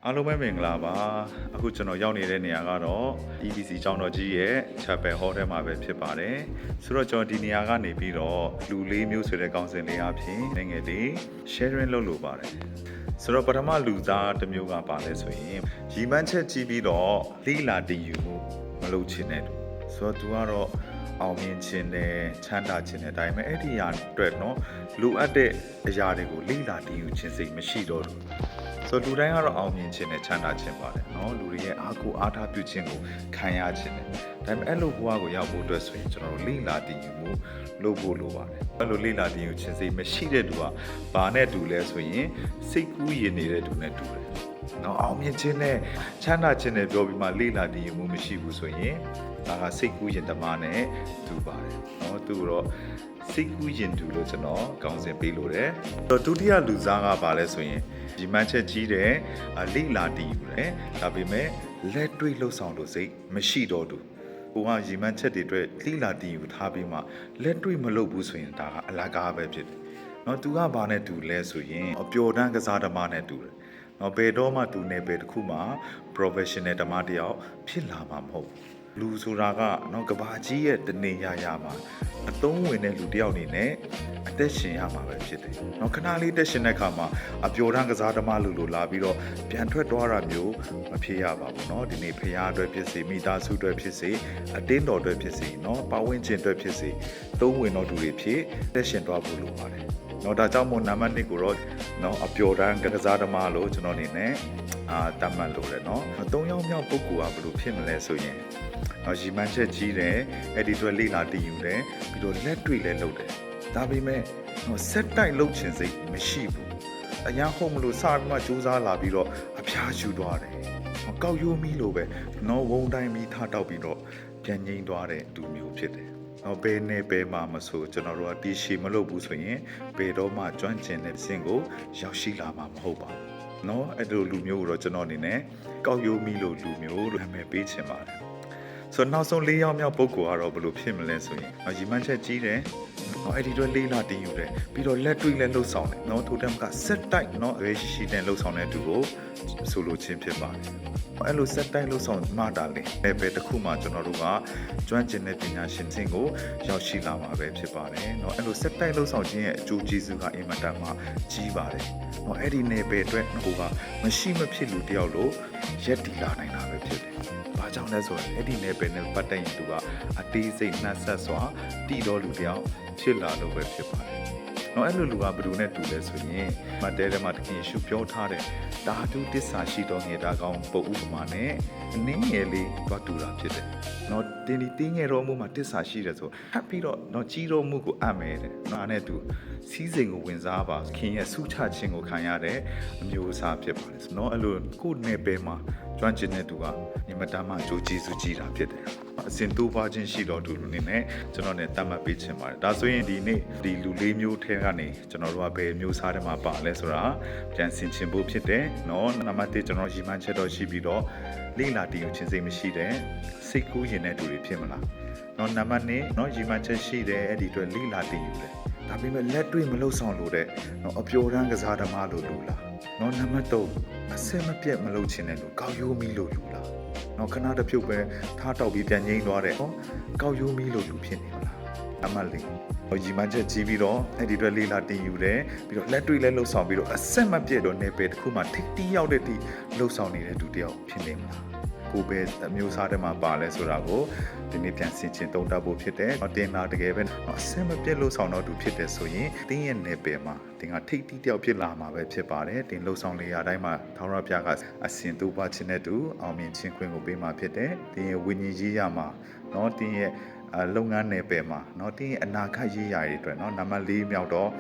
အားလုံးပဲမင်္ဂလာပါအခုကျွန်တော်ရောက်နေတဲ့နေရာကတော့ EDC ကျောင်းတော်ကြီးရဲ့ Chapel Hall ထဲမှာပဲဖြစ်ပါတယ်ဆိုတော့ကျွန်တော်ဒီနေရာကနေပြီးတော့လူလေးမျိုးဆိုတဲ့ကောင်းစဉ်လေးအဖြစ်ငယ်လေး sharing လုပ်လို့ပါတယ်ဆိုတော့ပထမလူသားတစ်မျိုးကပါလဲဆိုရင်ရီမန်းချက်ကြည့်ပြီးတော့လိလာတည်ယူမှုမလုပ်ချင်တဲ့သူဆိုတော့သူကတော့အောင်မြင်ခြင်းနဲ့ချမ်းသာခြင်းနဲ့ဒါပေမဲ့အဲ့ဒီအရာအတွက်เนาะလိုအပ်တဲ့အရာတွေကိုလိလာတည်ယူခြင်းစိတ်မရှိတော့ဘူးဆိုလူတိုင်းကတော့အောင်မြင်ခြင်းနဲ့ချမ်းသာခြင်းပါတယ်เนาะလူတွေရဲ့အားကိုအားထားပြုခြင်းကိုခံရခြင်းနဲ့ဒါပေမဲ့အဲ့လိုဘဝကိုရောက်ဖို့အတွက်ဆိုရင်ကျွန်တော်တို့လိလာတည်ယူမှုလုပ်ဖို့လိုပါတယ်အဲ့လိုလိလာတည်ယူခြင်းစိတ်မရှိတဲ့သူကဘာနဲ့တူလဲဆိုရင်စိတ်ကူးရင်နေတဲ့သူနဲ့တူတယ်နော်အောင်မြင်ခြင်းနဲ့ချမ်းသာခြင်းနဲ့ပြောပြီးမှလိလာတည်ယူမှုမရှိဘူးဆိုရင်ဒါကစိတ်ကူးရင်တမနဲ့တူပါတယ်နော်သူတော့စိတ်ကူးရင်တူလို့ကျွန်တော်ကောင်းစင်ပေးလို့တယ်ဒုတိယလူစားကပါလဲဆိုရင်ဒီမှန်ချက်ကြီးတယ်လိလာတည်ယူတယ်ဒါပေမဲ့လက်တွေ့လှုပ်ဆောင်လို့စိတ်မရှိတော့ဘူးကိုကရီမန်းချက်တွေအတွက်လိလာတည်ယူထားပြီးမှလက်တွေ့မလုပ်ဘူးဆိုရင်ဒါကအလကားပဲဖြစ်တယ်နော်သူကဘာနဲ့တူလဲဆိုရင်အပျော်တမ်းကစားသမားနဲ့တူတယ်နော်ဘယ်တော့မှသူနေပဲတစ်ခုမှ professional ဓမ္မတယောက်ဖြစ်လာမှာမဟုတ်လူဆိုတာကနော်ကဘာကြီးရဲ့တနေရမှာအသုံးဝင်တဲ့လူတယောက်အနေနဲ့အသက်ရှင်ရမှာပဲဖြစ်တယ်နော်ခဏလေးတက်ရှင်တဲ့အခါမှာအပျော်တမ်းကစားသမားလူလာပြီးတော့ပြန်ထွက်သွားတာမျိုးမဖြစ်ရပါဘူးနော်ဒီနေ့ဖရားအတွက်ဖြစ်စေမိသားစုအတွက်ဖြစ်စေအတင်းတော်အတွက်ဖြစ်စေနော်ပတ်ဝန်းကျင်အတွက်ဖြစ်စေသုံးဝင်တော်သူတွေဖြစ်တက်ရှင်သွားဖို့လိုပါတယ်နော်ဒါကြောင့်မို့နံပါတ်1ကိုတော့နော်အပျော်တမ်းကစားသမားလို့ကျွန်တော်အနေနဲ့တတ်မှတ်လို့ရတယ်နော်၃ယောက်မြောက်ပုဂ္ဂိုလ်ကဘယ်လိုဖြစ်မလဲဆိုရင်ရီမန်းချက်ကြီးတယ်အဲ့ဒီအတွက်လိလာတည်ယူတယ်ပြီးတော့လက်တွေ့လည်းလုပ်တယ်ဒါပေမဲ့ဆက်တိုက်လုပ်ချင်စိတ်မရှိဘူးအရန်ဟုတ်မလို့စပြီးမှစူးစမ်းလာပြီးတော့အဖျားယူသွားတယ်ကောက်ရိုးမီလို့ပဲနော်ဝုံတိုင်းမီထားတောက်ပြီးတော့ပြန်ငိမ့်သွားတဲ့လူမျိုးဖြစ်တယ်ဘယ်နဲ့ဘယ်မှာမဆိုကျွန်တော်တို့ကတီရှည်မလုပ်ဘူးဆိုရင်ဘယ်တော့မှကျွမ်းကျင်တဲ့စင်ကိုရောက်ရှိလာမှာမဟုတ်ပါဘူးเนาะအဲ့လိုလူမျိုးကိုတော့ကျွန်တော်အနေနဲ့ကောက်ရိုးမီလို့လူမျိုးလို့နာမည်ပေးချင်ပါတယ်ဆိုတော့နောက်ဆုံး၄ယောက်မြောက်ပုဂ္ဂိုလ်ကတော့ဘယ်လိုဖြစ်မလဲဆိုရင်ရီမန်းချက်ကြီးတယ်အဲ့ဒီတော့လေးလာတင်ယူတယ်ပြီးတော့လက်တွေ့လည်းလှုပ်ဆောင်တယ်เนาะထိုတမ်ကဆက်တိုက်เนาะအရေးရှိတဲ့လှုပ်ဆောင်တဲ့သူကိုဆိုလိုချင်းဖြစ်ပါတယ်အဲ့လိုဆက်တိုက်လှုပ်ဆောင်မှတာလေဘယ်တစ်ခုမှကျွန်တော်တို့ကကျွမ်းကျင်တဲ့ပညာရှင်စင်ကိုရောက်ရှိလာမှာပဲဖြစ်ပါတယ်เนาะအဲ့လိုဆက်တိုက်လှုပ်ဆောင်ခြင်းရဲ့အကျိုးကျေးဇူးကအင်မတန်မှကြီးပါတယ်เนาะအဲ့ဒီနယ်ပယ်အတွက်ဟိုကမရှိမဖြစ်လူတယောက်လို့ရက်တီလာနိုင်တာပဲဖြစ်တယ်ဘာကြောင့်လဲဆိုရင်အဲ့ဒီနယ်ပယ်နဲ့ပတ်သက်ရင်သူကအသေးစိတ်နှက်ဆက်စွာတည်တော်လူတယောက်ဖြစ်လာလို့ပဲဖြစ်ပါတယ်နော်အဲ့လိုလူကဘယ်သူနဲ့တူလဲဆိုရင်မတဲထဲမှာတခင်ယေရှုပြောထားတဲ့ဓာတုတစ္ဆာရှိတော်ငယ်တာကောင်းပုပ်ဥပမာနဲ့အနည်းငယ်လေးသွားတူတာဖြစ်တယ်နော်တင်းဒီတင်းငယ်တော်မှုမှာတစ္ဆာရှိတယ်ဆိုထပ်ပြီးတော့နော်ကြီးတော်မှုကိုအပ်မယ်တဲ့နော်အဲ့နဲ့သူစီးစိမ်ကိုဝင်စားပါခင်ရဲ့ဆုချခြင်းကိုခံရတဲ့အမျိုးအစားဖြစ်ပါတယ်ဆိုတော့အဲ့လိုကိုယ်နယ်ပယ်မှာကျွမ်းကျင်တဲ့သူကအင်မတန်မှအကျိုးကျေးဇူးကြီးတာဖြစ်တယ်အစဉ်တိုးပွားခြင်းရှိတော်သူလူနေနဲ့ကျွန်တော်နဲ့တတ်မှတ်ပေးချင်ပါတယ်ဒါဆိုရင်ဒီနေ့ဒီလူလေးမျိုးထဲကနေကျွန်တော်တို့ကဘယ်မျိုးစားထဲမှာပါလဲဆိုတာပြန်ဆင်ခြင်ဖို့ဖြစ်တယ်နော်နံပါတ်1ကျွန်တော်ရီမန်းချက်တော့ရှိပြီးတော့လိလာတည်ယူခြင်းစိတ်မရှိတဲ့စိတ်ကူးရင်တဲ့သူတွေဖြစ်မလားနော်နံပါတ်2နော်ရီမန်းချက်ရှိတယ်အဲ့ဒီအတွက်လိလာတည်ယူတယ်ဒါပေမဲ့လက်တွေ့မလှုပ်ဆောင်လို့တဲ့နော်အပျော်တမ်းကစားသမားလို့လူလားနော်နံပါတ်3အစင်မပြတ်မလုပ်ချင်တဲ့လူကောက်ရိုးမီလို့လူလားနော်ခဏတစ်ဖြုတ်ပဲထားတောက်ပြီးပြန်ငိမ့်သွားတယ်ဟောကောက်ရိုးမီလို့လူဖြစ်နေမလားအမလေးရီမန်းချက်ကြီးပြီးတော့အဲ့ဒီအတွက်လေးလာတင်ယူတယ်ပြီးတော့လက်တွေ့လဲလှုပ်ဆောင်ပြီးတော့အဆက်မပြတ်တော့နေပဲတစ်ခုမှထိတီးရောက်တဲ့တီလှုပ်ဆောင်နေတဲ့သူတယောက်ဖြစ်နေမလားကိုပဲအမျိုးစားတဲ့မှာပါလဲဆိုတာကိုဒီနေ့ပြန်ဆင်ခြင်သုံးသပ်ဖို့ဖြစ်တယ်။တင်တာတကယ်ပဲအဆင်မပြတ်လို့ဆောင်တော့သူဖြစ်တယ်ဆိုရင်တင်းရဲ့နယ်ပယ်မှာတင်ကထိတ်တီးတယောက်ဖြစ်လာမှာပဲဖြစ်ပါတယ်။တင်လှုပ်ဆောင်လေရာတိုင်းမှာထာဝရဘုရားကအစဉ်တူပါခြင်းနဲ့တူအောင်မြင်ခြင်းခွင့်ကိုပေးမှာဖြစ်တယ်။တင်ရဲ့ဝိညာဉ်ရေးရမှာနော်တင်ရဲ့လုပ်ငန်းနယ်ပယ်မှာနော်တင်းရဲ့အနာဂတ်ရေးရာတွေအတွက်နော်နံပါတ်4မြောက်တော့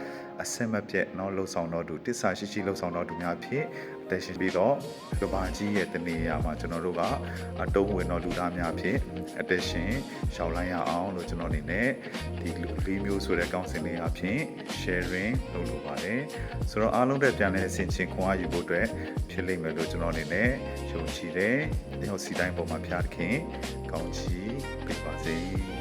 အစင်မပြတ်နော်လှုပ်ဆောင်တော့သူတစ္ဆာရှိလှုပ်ဆောင်တော့သူများဖြစ်တက်ရှင်ပြီးတော့ကဘာကြီးရဲ့တနေရာမှာကျွန်တော်တို့ကအတုံးဝင်တော့လူသားများဖြစ်အတက်ရှင်ရှောက်လိုင်းရအောင်လို့ကျွန်တော်အနေနဲ့ဒီလူ၄မျိုးဆိုတဲ့ကောင်းစဉ်လေးအဖြစ် sharing လုပ်လိုပါတယ်ဆိုတော့အားလုံးတက်ပြန်တဲ့အဆင်ချင်းခွန်အားယူဖို့အတွက်ဖြစ်လိမ့်မယ်လို့ကျွန်တော်အနေနဲ့ယုံကြည်တယ်။ဒီဟောစီတိုင်းပေါ်မှာဖျားသခင်ကောင်းချီးပေးပါစေ။